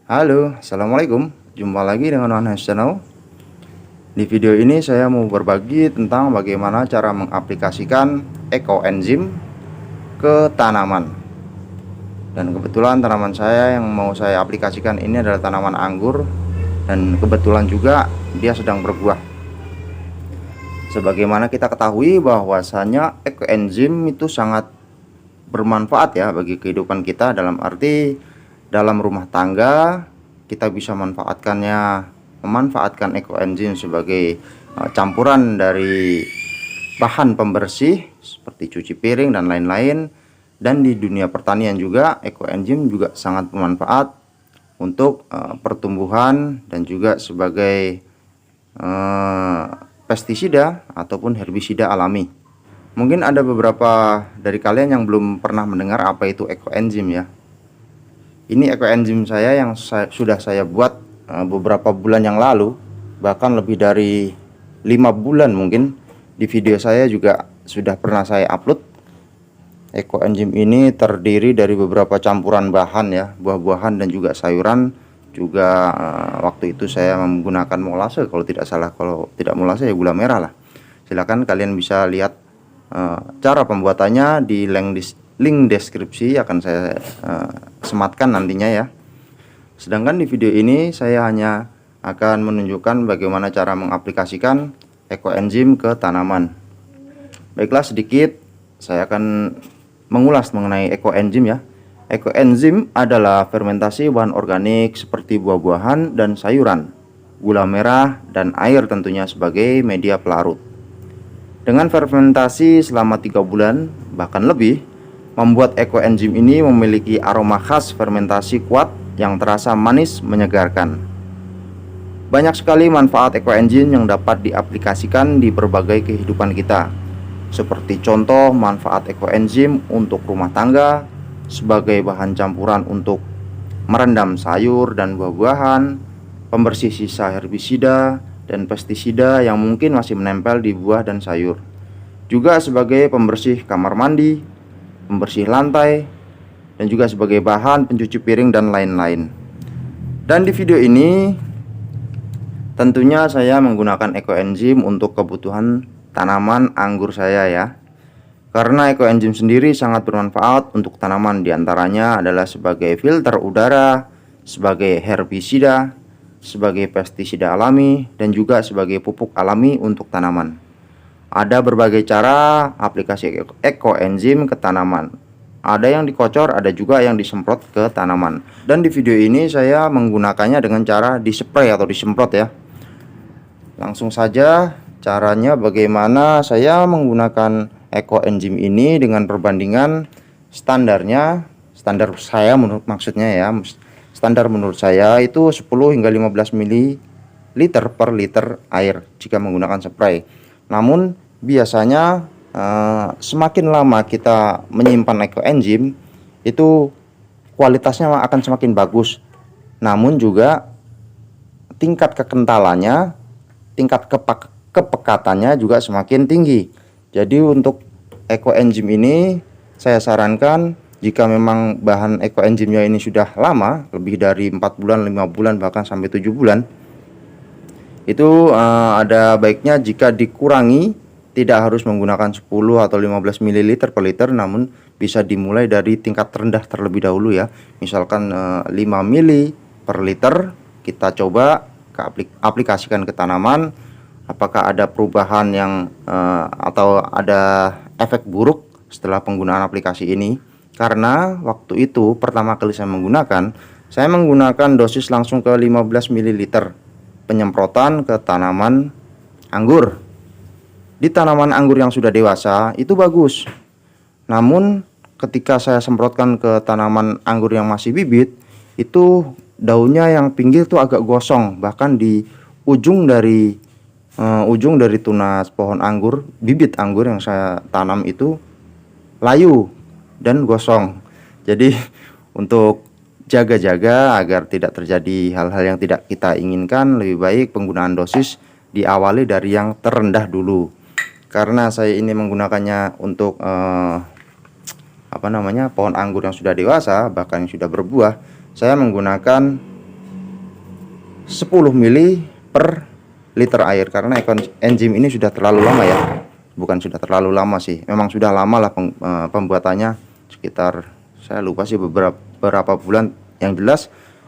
Halo, assalamualaikum. Jumpa lagi dengan Hans Channel. Di video ini saya mau berbagi tentang bagaimana cara mengaplikasikan ekoenzim ke tanaman. Dan kebetulan tanaman saya yang mau saya aplikasikan ini adalah tanaman anggur, dan kebetulan juga dia sedang berbuah. Sebagaimana kita ketahui bahwasanya ekoenzim itu sangat bermanfaat ya bagi kehidupan kita, dalam arti dalam rumah tangga kita bisa memanfaatkan ekoenzim sebagai campuran dari bahan pembersih seperti cuci piring dan lain-lain. Dan di dunia pertanian juga ekoenzim juga sangat bermanfaat untuk pertumbuhan dan juga sebagai pestisida ataupun herbisida alami. Mungkin ada beberapa dari kalian yang belum pernah mendengar apa itu ekoenzim ya. Ini ekoenzim saya yang sudah saya buat beberapa bulan yang lalu, bahkan lebih dari 5 bulan mungkin. Di video saya juga sudah pernah saya upload. Ekoenzim ini terdiri dari beberapa campuran bahan ya, buah-buahan dan juga sayuran. Juga waktu itu saya menggunakan molase kalau tidak salah, kalau tidak molase ya gula merah lah. Silakan kalian bisa lihat cara pembuatannya di link deskripsi, akan saya sematkan nantinya ya. Sedangkan di video ini saya hanya akan menunjukkan bagaimana cara mengaplikasikan ekoenzim ke tanaman. Baiklah, sedikit saya akan mengulas mengenai ekoenzim ya. Ekoenzim adalah fermentasi bahan organik seperti buah-buahan dan sayuran, gula merah dan air tentunya sebagai media pelarut. Dengan fermentasi selama 3 bulan bahkan lebih, membuat ekoenzim ini memiliki aroma khas fermentasi kuat yang terasa manis menyegarkan. Banyak sekali manfaat ekoenzim yang dapat diaplikasikan di berbagai kehidupan kita. Seperti contoh manfaat ekoenzim untuk rumah tangga sebagai bahan campuran untuk merendam sayur dan buah-buahan, pembersih sisa herbisida dan pestisida yang mungkin masih menempel di buah dan sayur. Juga sebagai pembersih kamar mandi, pembersih lantai, dan juga sebagai bahan pencuci piring dan lain-lain. Dan di video ini tentunya saya menggunakan ekoenzim untuk kebutuhan tanaman anggur saya ya. Karena ekoenzim sendiri sangat bermanfaat untuk tanaman, diantaranya adalah sebagai filter udara, sebagai herbisida, sebagai pestisida alami, dan juga sebagai pupuk alami untuk tanaman. Ada berbagai cara aplikasi ekoenzim ke tanaman. Ada yang dikocor, ada juga yang disemprot ke tanaman. Dan di video ini saya menggunakannya dengan cara dispray atau disemprot ya. Langsung saja caranya bagaimana saya menggunakan ekoenzim ini dengan perbandingan standarnya. Standar saya maksudnya ya, standar menurut saya itu 10 hingga 15 ml per liter air jika menggunakan spray. Namun biasanya semakin lama kita menyimpan ekoenzim itu kualitasnya akan semakin bagus. Namun juga tingkat kekentalannya, tingkat kepekatannya juga semakin tinggi. Jadi untuk ekoenzim ini saya sarankan jika memang bahan ekoenzimnya ini sudah lama, lebih dari 4 bulan, 5 bulan, bahkan sampai 7 bulan, itu ada baiknya jika dikurangi, tidak harus menggunakan 10 atau 15 ml per liter, namun bisa dimulai dari tingkat rendah terlebih dahulu ya. Misalkan 5 ml per liter, kita coba aplikasikan ke tanaman. Apakah ada perubahan yang atau ada efek buruk setelah penggunaan aplikasi ini? Karena waktu itu pertama kali saya menggunakan dosis langsung ke 15 ml penyemprotan ke tanaman anggur. Di tanaman anggur yang sudah dewasa itu bagus. Namun ketika saya semprotkan ke tanaman anggur yang masih bibit, itu daunnya yang pinggir tuh agak gosong, bahkan di ujung dari tunas pohon anggur, bibit anggur yang saya tanam itu layu dan gosong. Jadi untuk jaga-jaga agar tidak terjadi hal-hal yang tidak kita inginkan, lebih baik penggunaan dosis diawali dari yang terendah dulu. Karena saya ini menggunakannya untuk pohon anggur yang sudah dewasa, bahkan yang sudah berbuah, saya menggunakan 10 mili per liter air, karena enzim ini sudah terlalu lama ya. Bukan sudah terlalu lama sih, memang sudah lama lah pembuatannya, sekitar saya lupa sih beberapa bulan. Yang jelas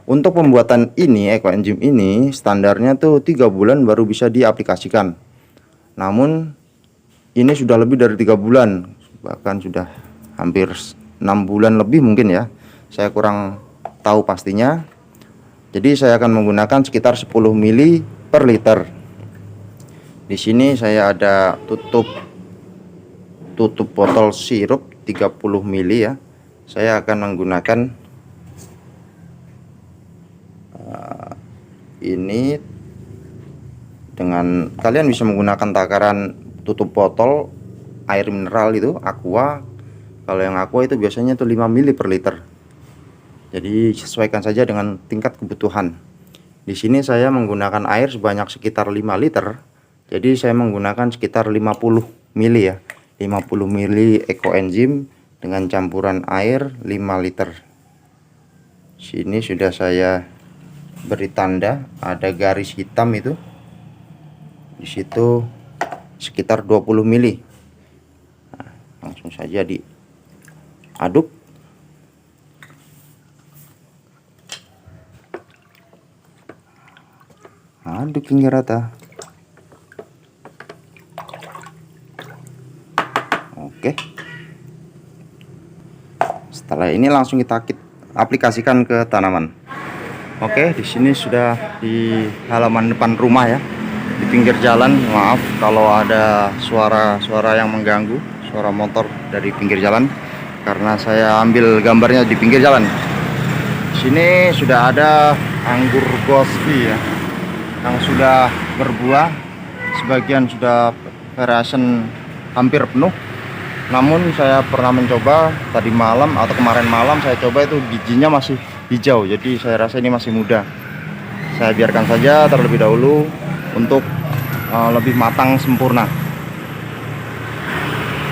untuk pembuatan ini ekoenzim ini standarnya tuh 3 bulan baru bisa diaplikasikan. Namun ini sudah lebih dari 3 bulan, bahkan sudah hampir 6 bulan lebih mungkin ya. Saya kurang tahu pastinya. Jadi saya akan menggunakan sekitar 10 mili per liter. Di sini saya ada tutup botol sirup 30 mili ya. Saya akan menggunakan ini. Dengan kalian bisa menggunakan takaran tutup botol air mineral itu aqua. Kalau yang aqua itu biasanya itu 5 mili per liter. Jadi sesuaikan saja dengan tingkat kebutuhan. Di sini saya menggunakan air sebanyak sekitar 5 liter. Jadi saya menggunakan sekitar 50 mili ya. 50 mili ekoenzim dengan campuran air 5 liter. Sini sudah saya beri tanda, ada garis hitam itu. Di situ sekitar 20 mili. Nah, langsung saja diaduk. Aduk hingga rata. Oke. Setelah ini langsung kita aplikasikan ke tanaman. Oke, di sini sudah di halaman depan rumah ya. Di pinggir jalan, maaf kalau ada suara-suara yang mengganggu, suara motor dari pinggir jalan, karena saya ambil gambarnya di pinggir jalan. Di sini sudah ada anggur Gospi ya, yang sudah berbuah. Sebagian sudah verasen hampir penuh. Namun saya pernah mencoba tadi malam atau kemarin malam, saya coba itu bijinya masih hijau. Jadi saya rasa ini masih muda. Saya biarkan saja terlebih dahulu untuk lebih matang sempurna,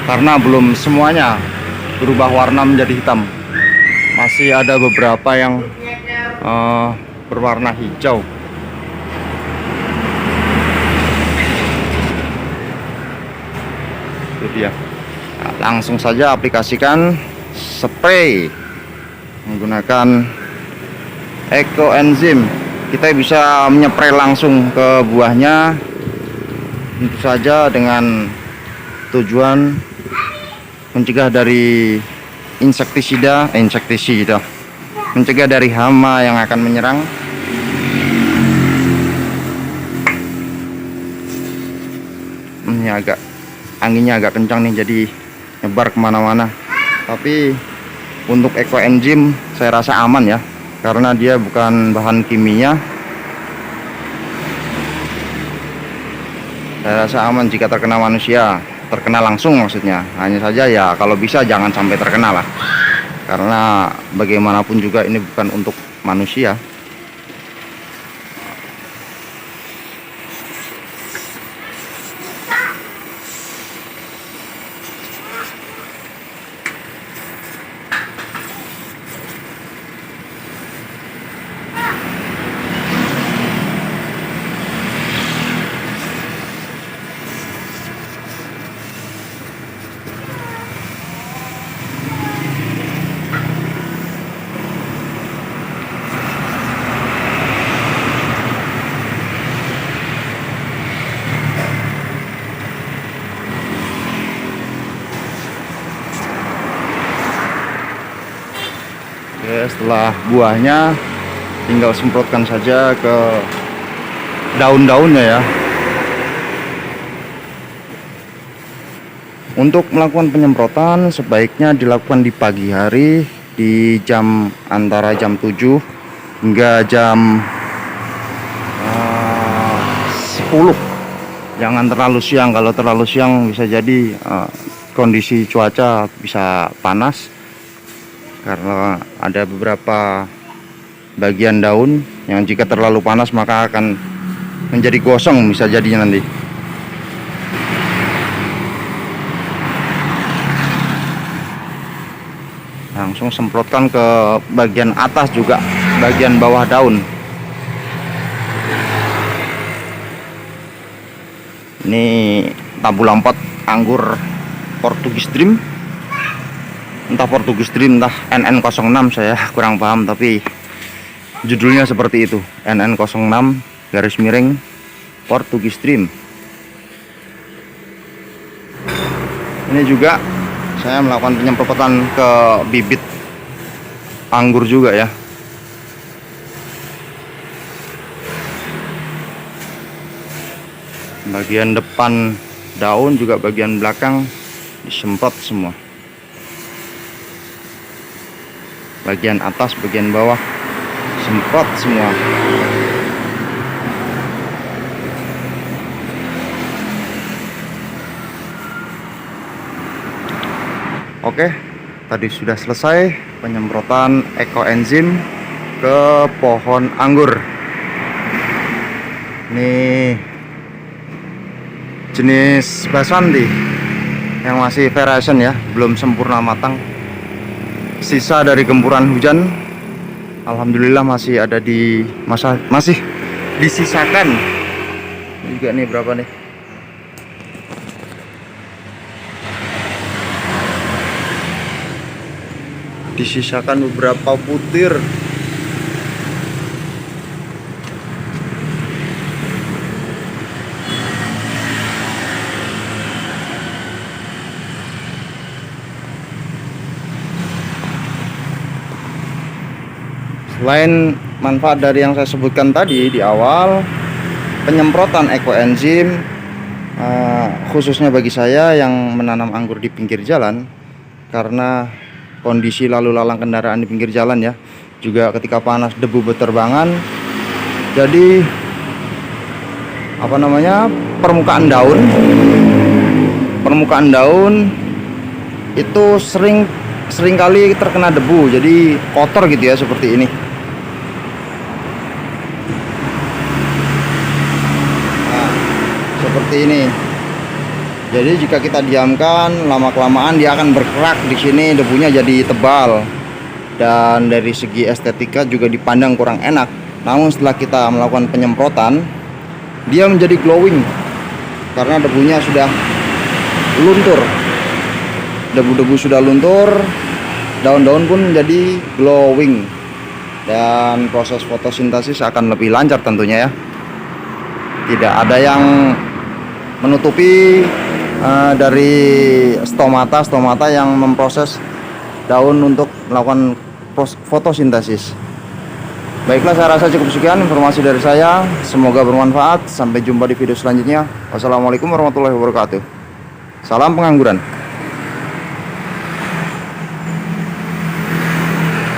karena belum semuanya berubah warna menjadi hitam. Masih ada beberapa yang berwarna hijau. Itu dia. Nah, langsung saja aplikasikan spray menggunakan ekoenzim. Kita bisa menyepray langsung ke buahnya, tentu saja dengan tujuan mencegah dari insektisida, mencegah dari hama yang akan menyerang. Ini anginnya agak kencang nih, jadi nyebar kemana-mana. Tapi untuk ekoenzim saya rasa aman ya, karena dia bukan bahan kimia. Saya rasa aman jika terkena manusia, terkena langsung maksudnya. Hanya saja ya kalau bisa jangan sampai terkena lah, karena bagaimanapun juga ini bukan untuk manusia. Oke, setelah buahnya tinggal semprotkan saja ke daun-daunnya ya. Untuk melakukan penyemprotan sebaiknya dilakukan di pagi hari, di antara jam 7 hingga jam 10. Jangan terlalu siang. Kalau terlalu siang bisa jadi kondisi cuaca bisa panas, karena ada beberapa bagian daun yang jika terlalu panas maka akan menjadi gosong, bisa jadinya nanti. Langsung semprotkan ke bagian atas juga, bagian bawah daun. Ini tabu lampot anggur Portugis Dream. Entah Portugis Dream, entah NN06, saya kurang paham, tapi judulnya seperti itu, NN06 garis miring Portugis Dream. Ini juga saya melakukan penyemprotan ke bibit anggur juga ya. Bagian depan daun juga bagian belakang disemprot semua. Bagian atas, bagian bawah semprot semua. Oke, tadi sudah selesai penyemprotan ekoenzim ke pohon anggur. Ini jenis Basanti yang masih variation ya, belum sempurna matang. Sisa dari gempuran hujan, alhamdulillah masih ada di masih disisakan. Juga nih berapa nih? Disisakan beberapa butir. Selain manfaat dari yang saya sebutkan tadi di awal, penyemprotan ekoenzim khususnya bagi saya yang menanam anggur di pinggir jalan, karena kondisi lalu lalang kendaraan di pinggir jalan ya, juga ketika panas debu berterbangan, jadi permukaan daun itu sering kali terkena debu, jadi kotor gitu ya, seperti ini. Nah, seperti ini. Jadi jika kita diamkan, lama-kelamaan dia akan berkerak di sini, debunya jadi tebal. Dan dari segi estetika juga dipandang kurang enak. Namun setelah kita melakukan penyemprotan, dia menjadi glowing karena debunya sudah luntur. Debu-debu sudah luntur, daun-daun pun menjadi glowing. Dan proses fotosintesis akan lebih lancar tentunya ya. Tidak ada yang menutupi dari stomata yang memproses daun untuk melakukan fotosintesis. Baiklah, saya rasa cukup sekian informasi dari saya. Semoga bermanfaat. Sampai jumpa di video selanjutnya. Wassalamualaikum warahmatullahi wabarakatuh. Salam pengangguran.